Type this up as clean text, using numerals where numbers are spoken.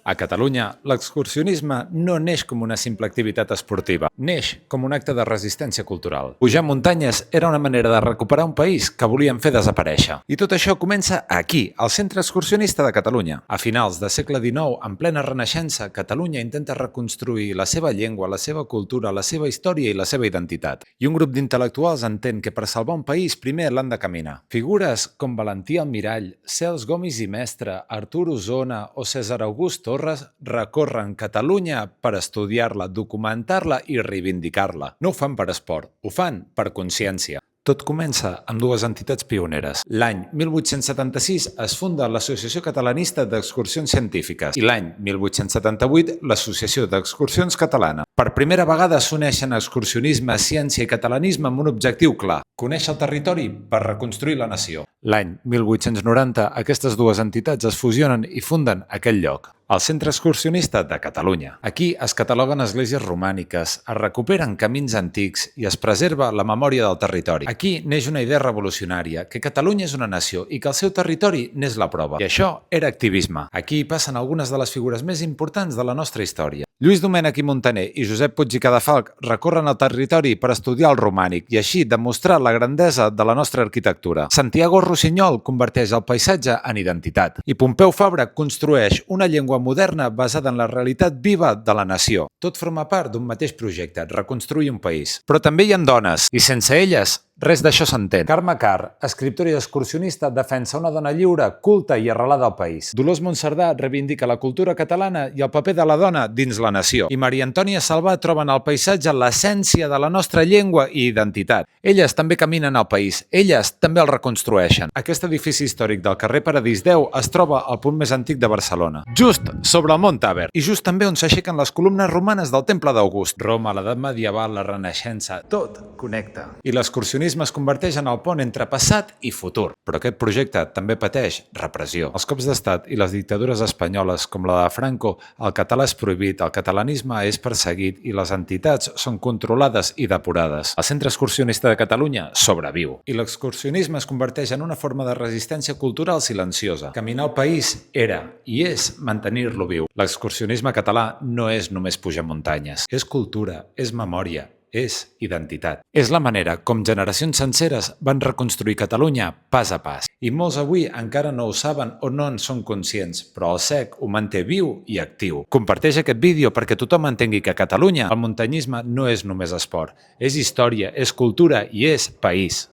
A Catalunya, l'excursionisme no neix com una simple activitat esportiva, neix com un acte de resistència cultural. Pujar muntanyes era una manera de recuperar un país que volien fer desaparèixer. I tot això comença aquí, al Centre Excursionista de Catalunya. A finals del segle XIX, en plena renaixença, Catalunya intenta reconstruir la seva llengua, la seva cultura, la seva història i la seva identitat. I un grup d'intel·lectuals entén que per salvar un país primer l'han de caminar. Figures com Valentí Almirall, Cels Gomis i Mestre, Artur Osona o Cèsar August Torres recorren Catalunya per estudiar-la, documentar-la i reivindicar-la. No ho fan per esport, ho fan per consciència. Tot comença amb dues entitats pioneres. L'any 1876 es funda l'Associació Catalanista d'Excursions Científiques i l'any 1878 l'Associació d'Excursions Catalana. Per primera vegada s'uneixen excursionisme, ciència i catalanisme amb un objectiu clar: conèixer el territori per reconstruir la nació. L'any 1890 aquestes dues entitats es fusionen i funden aquell lloc, el Centre Excursionista de Catalunya. Aquí es cataloguen esglésies romàniques, es recuperen camins antics i es preserva la memòria del territori. Aquí neix una idea revolucionària, que Catalunya és una nació i que el seu territori n'és la prova. I això era activisme. Aquí passen algunes de les figures més importants de la nostra història. Lluís Domènech i Montaner i Josep Puig i Cadafalch recorren el territori per estudiar el romànic i així demostrar la grandesa de la nostra arquitectura. Santiago Rossinyol converteix el paisatge en identitat i Pompeu Fabra construeix una llengua moderna basada en la realitat viva de la nació. Tot forma part d'un mateix projecte, reconstruir un país. Però també hi ha dones, i sense elles res d'això s'entén. Carme Carr, escriptora i excursionista, defensa una dona lliure, culta i arrelada al país. Dolors Monserdà reivindica la cultura catalana i el paper de la dona dins la nació. I Maria Antònia Salvà troben al paisatge l'essència de la nostra llengua i identitat. Elles també caminen al país, elles també el reconstrueixen. Aquest edifici històric del carrer Paradís 10 es troba al punt més antic de Barcelona, just sobre el Mont Àver, i just també on s'aixequen les columnes romanes del Temple d'August. Roma, l'edat medieval, la Renaixença, tot connecta. I l'excursionisme es converteix en el pont entre passat i futur. Però aquest projecte també pateix repressió. Els cops d'estat i les dictadures espanyoles, com la de Franco, el català és prohibit, el catalanisme és perseguit i les entitats són controlades i depurades. El Centre Excursionista de Catalunya sobreviu. I l'excursionisme es converteix en una forma de resistència cultural silenciosa. Caminar el país era i és mantenir-lo viu. L'excursionisme català no és només pujar muntanyes. És cultura, és memòria, és identitat. És la manera com generacions senceres van reconstruir Catalunya pas a pas. I molts avui encara no ho saben o no en són conscients, però el SEC ho manté viu i actiu. Comparteix aquest vídeo perquè tothom entengui que a Catalunya el muntanyisme no és només esport. És història, és cultura i és país.